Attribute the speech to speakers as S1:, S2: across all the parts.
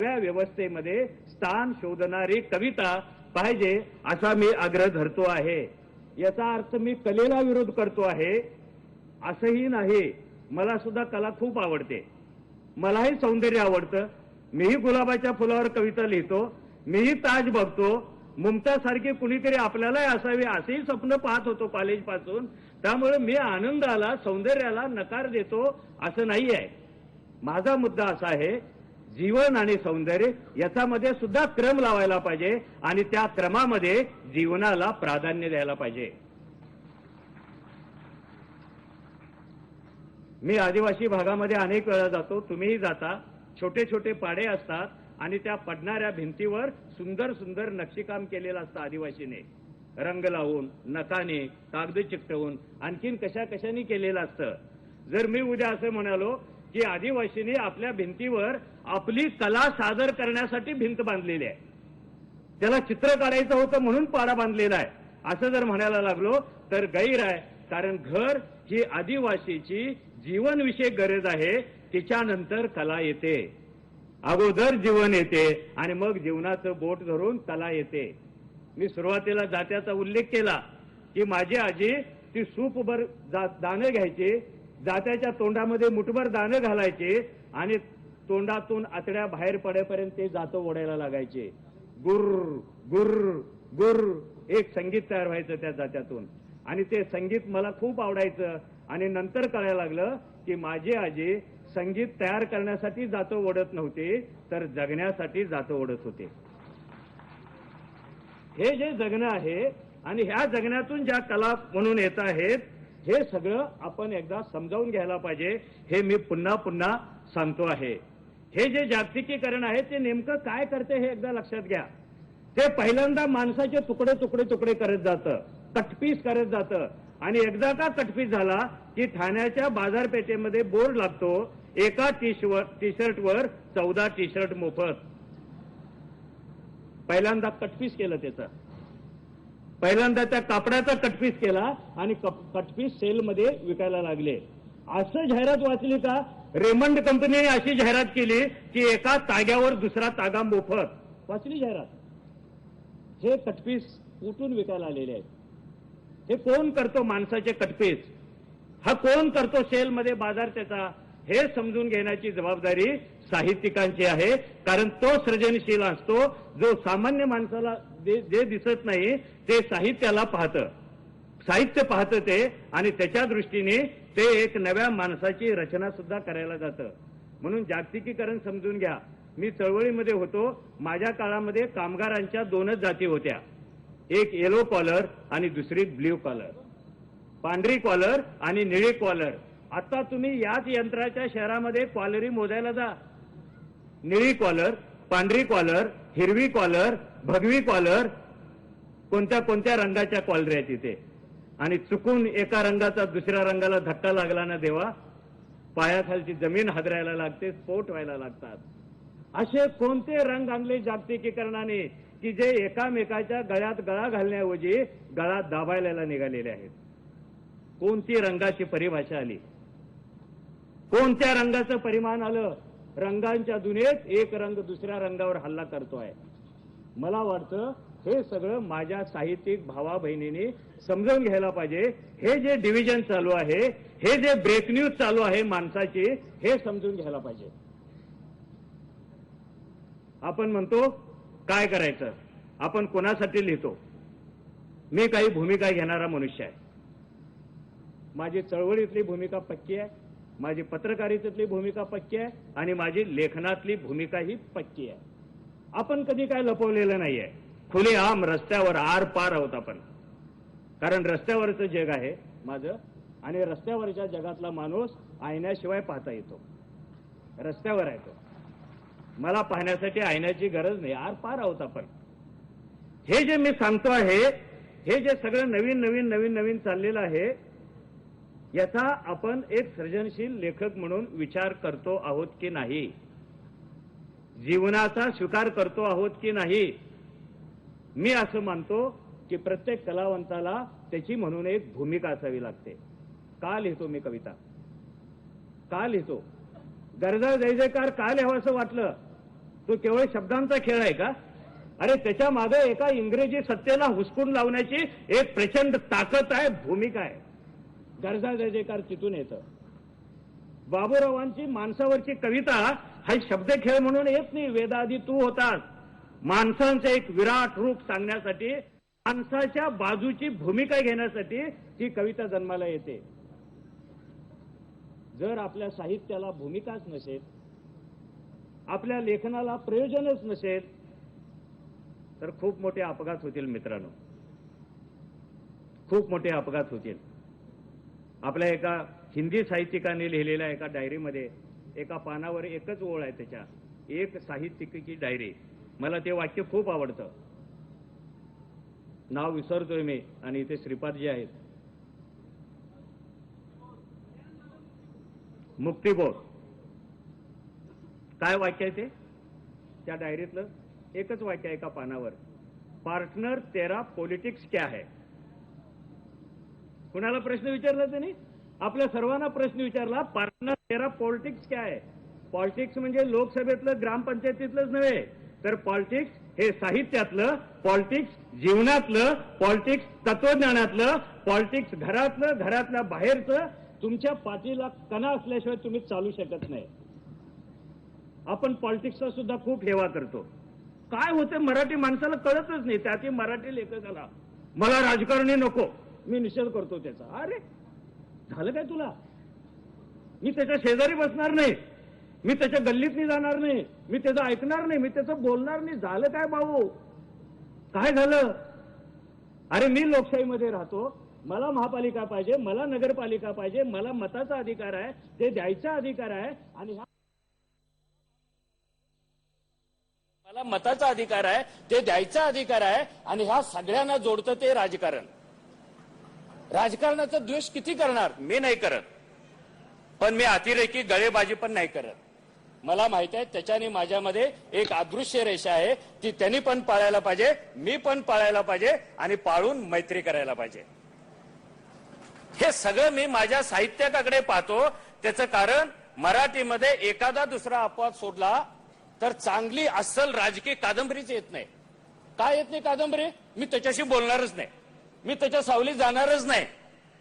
S1: व्यवस्थेमध्ये स्थान शोधणारी कविता पाहिजे असा मी आग्रह धरतो आहे। याचा अर्थ मी कलेला विरोध करतो आहे असंही नाही। मला सुद्धा कला खूप आवडते, मलाही सौंदर्य आवडतं। मीही गुलाबाच्या फुलावर कविता लिहितो, मीही ताज बघतो। मुमताज सारखी कुणीतरी आपल्यालाही असावी असेही स्वप्न पाहत होतो कॉलेजपासून। त्यामुळे मी आनंदाला सौंदर्याला नकार देतो असं नाही आहे। माझा मुद्दा असा आहे, जीवन आणि सौंदर्य याच्यामध्ये सुद्धा क्रम लावायला पाहिजे आणि त्या क्रमामध्ये जीवनाला प्राधान्य द्यायला पाहिजे। मी आदिवासी भागामध्ये अनेक वेळा जातो, तुम्हीही जाता। छोटे छोटे पाडे असतात आणि त्या पडणाऱ्या भिंतीवर सुंदर सुंदर नक्षीकाम केलेलं असतं आदिवासीने, रंग लावून, नखाने, कागद चिकटवून, आणखीन कशा कशाने केलेलं असतं। जर मी उद्या असं म्हणालो की आदिवासींनी आपल्या भिंतीवर आपली कला सादर करण्यासाठी भिंत बांधलेली आहे, त्याला चित्र काढायचं होतं म्हणून पाडा बांधलेला आहे, असं जर म्हणायला लागलो तर गैर आहे। कारण घर ही आदिवासीची जीवनविषयक गरज आहे, तिच्यानंतर कला येते। अगोदर जीवन येते आणि मग जीवनाचं बोट धरून कला येते। मी सुरुवातीला जात्याचा उल्लेख केला की माझी आजी ती सूपभर दाणं घ्यायची, जात्याच्या तोंडामध्ये मुठभर दाणं घालायचे आणि तोंडातून आतड्या बाहेर पडेपर्यंत ते जातं ओढायला लागायचे। गुर गुर गुर एक संगीत तयार व्हायचं त्या जात्यातून आणि ते संगीत मला खूप आवडायचं। आणि नंतर कळायला लागलं की माझी आजी संगीत तयार करण्यासाठी जातं ओढत नव्हते, तर जगण्यासाठी जातं ओढत होते। हे जे जगणं आहे आणि ह्या जगण्यातून ज्या कला म्हणून येत आहेत, हे सगळं आपण एकदा समजावून घ्यायला पाहिजे। हे मी पुन्हा पुन्हा सांगतो आहे। हे जे जागतिकीकरण आहे ते नेमकं काय करते हे एकदा लक्षात घ्या। ते पहिल्यांदा माणसाचे तुकडे तुकडे तुकडे करत जातं, कटपीस करत जातं आणि एकदा का कटपीस झाला की ठाण्याच्या बाजारपेठेमध्ये बोर्ड लागतो, एका टी शर्टवर 14 टी शर्ट मोफत। पहिल्यांदा कटपीस केलं त्याचं, पहिल्यांदा त्या कापडाचा कटपीस केला आणि कटपीस सेलमध्ये विकायला लागले। असं जाहिरात वाचली का? रेमंड कंपनीने अशी जाहिरात केली की एका ताग्यावर दुसरा तागा मोफत, वाचली जाहिरात। हे कटपीस उठून विकायला आलेले आहेत। हे कोण करतो माणसाचे कटपीस? हा कोण करतो सेलमध्ये बाजार त्याचा? हे समजून घेण्याची जबाबदारी साहित्यिकांची आहे। कारण तो सृजनशील असतो जो सामान्य माणसाला जे दिसत नाही ते साहित्याला पाहतं, साहित्य पाहतं ते, आणि त्याच्या दृष्टीने ते एक नव्या माणसाची रचना सुद्धा करायला जातं। म्हणून जागतिकीकरण समजून घ्या। मी चळवळीमध्ये होतो, माझ्या काळामध्ये कामगारांच्या दोनच जाती होत्या, एक येलो कॉलर आणि दुसरी ब्ल्यू कॉलर, पांढरी कॉलर आणि निळी कॉलर। आता तुम्ही याच यंत्राच्या शहरामध्ये कॉलरी मोजायला जा, निळी कॉलर, पांढरी कॉलर, हिरवी कॉलर, भगवी कॉलर, कोणत्या कोणत्या रंगाच्या कॉलरी आहेत तिथे। आणि चुकून एका रंगाचा दुसऱ्या रंगाला धक्का लागला ना देवा, पायाखालची जमीन हादरायला लागते, स्फोट व्हायला लागतात। असे कोणते रंग आणले जागतिकीकरणाने की जे एकामेकाच्या गळ्यात गळा घालण्याऐवजी गळा दाबायला निघालेले आहेत? कोणती रंगाची परिभाषा आली? कोणत्या रंगाचं परिमाण आलं? रंगांच्या दुनियेत एक रंग दुसऱ्या रंगावर हल्ला करतोय। मला वाटतं हे सगळं माझ्या साहित्यिक भावा बहिणींनी समजावून घ्यायला पाहिजे। हे जे डिव्हिजन चालू आहे, हे जे ब्रेक न्यूज चालू आहे माणसाची, हे समजून घ्यायला पाहिजे। आपण म्हणतो काय करायचं, आपण कोणासाठी लिहितो? मी काही भूमिका घेणारा मनुष्य आहे। माझी चळवळीतली भूमिका पक्की आहे, माझी पत्रकारितेतली भूमिका पक्की आहे आणि माझी लेखनातली भूमिका ही पक्की आहे। आपण कधी काय लपवलेलं नाहीये, खुलेआम रस्त्यावर आर पार आहोत आपण। कारण रस्त्यावरचं जग आहे माझं, आणि रस्त्यावरच्या जगातला माणूस आयण्याशिवाय पाहता येतो। रस्त्यावर आहे तो, मला पाहण्यासाठी आयण्याची गरज नाही, आर पार आहोत आपण। हे जे मी सांगतो आहे, हे जे सगळं नवीन नवीन नवीन नवीन चाललेलं आहे, याचा आपण एक सृजनशील लेखक म्हणून विचार करतो आहोत की नाही? जीवनाचा स्वीकार करतो आहोत की नाही? मी असं मानतो की प्रत्येक कलावंताला त्याची म्हणून एक भूमिका असावी लागते। का लिहितो मी कविता? का लिहितो? गरजा जयजयकार का लिहावं असं वाटलं? तो केवळ शब्दांचा खेळ आहे का? अरे त्याच्या मागे एका इंग्रजी सत्तेला हुसकून लावण्याची एक प्रचंड ताकद आहे, भूमिका आहे. गरजा जयजयकार तिथून येतं. बाबूरावांची माणसावरची कविता हा शब्द खेळ म्हणून येत नाही. वेदाआधी तू होतास. माणसांचं एक विराट रूप सांगण्यासाठी, माणसाच्या बाजूची भूमिका घेण्यासाठी ती कविता जन्माला येते. जर आपल्या साहित्याला भूमिकाच नसेल, आपल्या लेखनाला प्रयोजनच नसेल, तर खूप मोठे अपघात होतील मित्रांनो, खूप मोठे अपघात होतील. आपल्या एका हिंदी साहित्यिकाने लिहिलेल्या एका डायरीमध्ये एका पानावर एकच ओळ आहे, त्याच्या एक साहित्यिकी डायरी. मला ते वाक्य खूप आवडतं. नाव विसरतोय मी आणि इथे श्रीपादजी आहेत. मुक्तिबोध. काय वाक्य आहे ते त्या डायरीतलं? एकच वाक्य आहे एका पानावर. पार्टनर तेरा पॉलिटिक्स क्या है? कुणाला प्रश्न विचारला त्यांनी? आपल्या सर्वांना प्रश्न विचारला, पार्टनर तेरा पॉलिटिक्स क्या है? पॉलिटिक्स म्हणजे लोकसभेतलं, ग्रामपंचायतीतलंच नव्हे, तर पॉलिटिक्स हे साहित्यातलं, पॉलिटिक्स जीवनातलं, पॉलिटिक्स तत्वज्ञानातलं, पॉलिटिक्स घरातलं, घरातल्या बाहेरचं. तुमच्या पाठीला कणा असल्याशिवाय तुम्ही चालू शकत नाही. आपण पॉलिटिक्सचा सुद्धा खूप हेवा करतो. काय होते मराठी माणसाला कळतच नाही. त्यातही मराठी लेखकाला मला राजकारणी नको, मी निषेध करतो त्याचा. अरे झालं काय तुला? मी त्याच्या शेजारी बसणार नाही, मी त्याच्या गल्लीतनी जाणार नाही, मी त्याचं ऐकणार नाही, मी त्याचं बोलणार नाही. झालं काय भाऊ? काय झालं? अरे मी लोकशाहीमध्ये राहतो, मला महापालिका पाहिजे, मला नगरपालिका पाहिजे, मला मताचा अधिकार आहे, ते द्यायचा अधिकार आहे. आणि
S2: मला मताचा अधिकार आहे, ते द्यायचा अधिकार आहे. आणि ह्या सगळ्यांना जोडतं ते राजकारण. राजकारणाचा द्वेष किती करणार? मी नाही करत, पण मी अतिरेकी गळेबाजी पण नाही करत. मला माहित आहे त्याच्याने माझ्यामध्ये एक अदृश्य रेषा आहे, ती त्यांनी पण पाळायला पाहिजे, मी पण पाळायला पाहिजे, आणि पाळून मैत्री करायला पाहिजे. हे सगळं मी माझ्या साहित्याकडे पाहतो. त्याचं कारण मराठीमध्ये एखादा दुसरा अपवाद सोडला तर चांगली अस्सल राजकीय कादंबरीच येत नाही. काय येत नाही कादंबरी? मी त्याच्याशी बोलणारच नाही, मी त्याच्या सावलीत जाणारच नाही.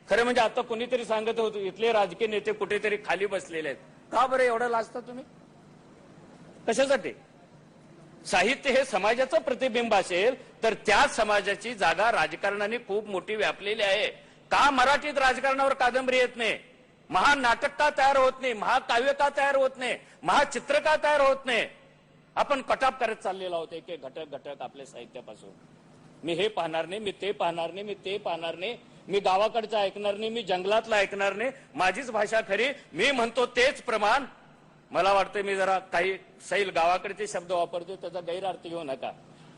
S2: खरं म्हणजे आता कोणीतरी सांगत होतं इथले राजकीय नेते कुठेतरी खाली बसलेले आहेत. का बरं एवढं लाजता तुम्ही? कशासाठी? साहित्य हे समाजाचं प्रतिबिंब असेल तर त्या समाजाची जागा राजकारणाने खूप मोठी व्यापलेली आहे. का मराठीत राजकारणावर कादंबरी येत नाही? महान नाटक का तयार होत नाही? महाकाव्य का तयार होत नाही? महाचित्र का तयार होत नाही? आपण कटाप करत चाललेला आहोत एक एक घटक घटक आपल्या साहित्यापासून. मी हे पाहणार नाही, मी ते पाहणार नाही, मी ते पाहणार नाही, मी गावाकडचं ऐकणार नाही, मी जंगलातलं ऐकणार नाही, माझीच भाषा खरी, मी म्हणतो तेच प्रमाण. मला वाटतं मी जरा काही सैल गावाकडचे शब्द वापरतो, त्याचा गैरअर्थ घेऊ नका.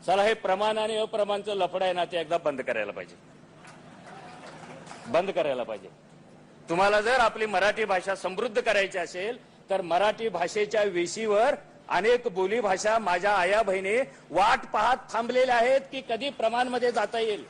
S2: चला हे प्रमाण आणि अप्रमाणचं लफडं आहे ना, ते एकदा बंद करायला पाहिजे, बंद करायला पाहिजे. तुम्हाला जर आपली मराठी भाषा समृद्ध करायची असेल तर मराठी भाषेच्या वेशीवर अनेक बोली भाषा माझ्या आया बहिणी वाट पाहत थांबलेल्या आहेत की कधी प्रमाणमध्ये जाता येईल.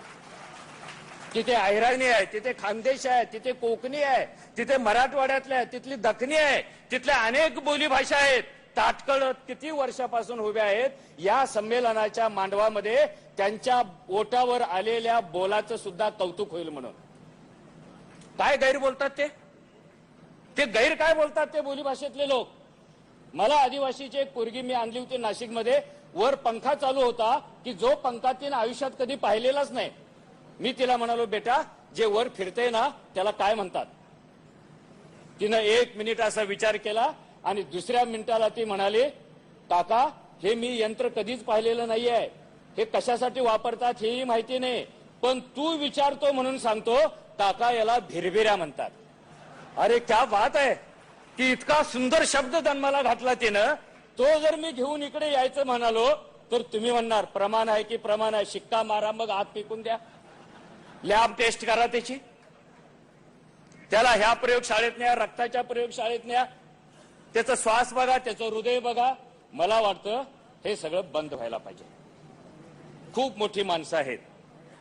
S2: तिथे अहिराणी आहे, तिथे खानदेश आहे, तिथे कोकणी आहे, तिथे मराठवाड्यातल्या आहे, तिथली दखनी आहे, तिथल्या अनेक बोली भाषा आहेत. ताटकळ किती वर्षापासून उभ्या आहेत. या संमेलनाच्या मांडवामध्ये त्यांच्या ओटावर आलेल्या बोलाचं सुद्धा कौतुक होईल म्हणून. काय गैर बोलतात ते गैर काय बोलतात ते बोली भाषेतले लोक. मला आदिवासीची एक पोरगी मी आणली होती नाशिकमध्ये. वर पंखा चालू होता की जो पंखा तिने आयुष्यात कधी पाहिलेलाच नाही. मी तिला म्हणालो, बेटा जे वर फिरते ना त्याला काय म्हणतात? तिनं 1 मिनिट असा विचार केला आणि दुसऱ्या मिनिटाला ती म्हणाली, काका हे मी यंत्र कधीच पाहिलेलं नाहीये, हे कशासाठी वापरतात हेही माहिती नाही, पण तू विचारतो म्हणून सांगतो, काका याला भिरभिऱ्या म्हणतात. अरे क्या बात आहे की इतका सुंदर शब्द जन्माला घातला तिनं. तो जर मी घेऊन इकडे यायचं म्हणालो तर तुम्ही म्हणणार प्रमाण आहे की प्रमाण आहे, शिक्का मारा मग हात फेकून द्या, लॅब टेस्ट करा त्याची, त्याला ह्या प्रयोगशाळेत न्या, रक्ताच्या प्रयोगशाळेत न्या, त्याचा श्वास बघा, त्याचं हृदय बघा. मला वाटतं हे सगळं बंद व्हायला पाहिजे. खूप मोठी माणसं आहेत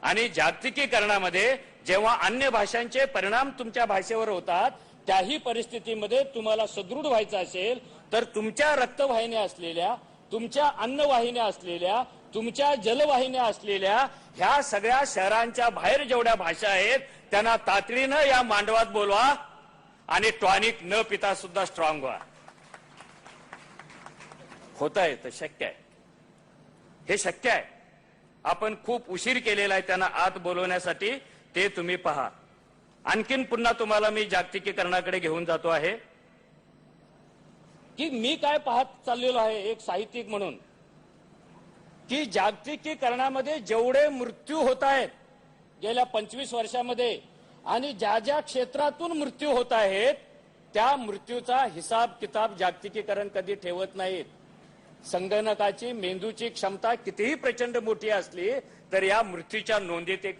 S2: आणि जागतिकीकरणामध्ये जेव्हा अन्य भाषांचे परिणाम तुमच्या भाषेवर होतात त्याही परिस्थितीमध्ये तुम्हाला सदृढ व्हायचं असेल तर तुमच्या रक्तवाहिन्या असलेल्या तुमच्या अन्नवाहिन्या असलेल्या, तुमच्या जलवाहिन्या असलेल्या ह्या सगळ्या शहरांच्या बाहेर जेवढ्या भाषा आहेत त्यांना तातडीनं या मांडवात बोलवा आणि टॉनिक न पिता सुद्धा स्ट्रॉंग व्हा. होत आहे तर शक्य आहे, हे शक्य आहे. आपण खूप उशीर केलेला आहे त्यांना आत बोलवण्यासाठी, ते तुम्ही पहा. आणखीन पुन्हा तुम्हाला मी जागतिकीकरणाकडे घेऊन जातो आहे की मी काय पाहत चाललेलो आहे एक साहित्यिक म्हणून, की जागतिकीकरणामध्ये जेवढे मृत्यू होत आहेत गेल्या 25 वर्षामध्ये आणि ज्या ज्या क्षेत्रातून मृत्यू होत आहेत त्या मृत्यूचा हिसाब किताब जागतिकीकरण कधी ठेवत नाहीत. संगणकाची मेंदूची क्षमता कितीही प्रचंड मोठी असली तर या मृत्यूच्या नोंदी ते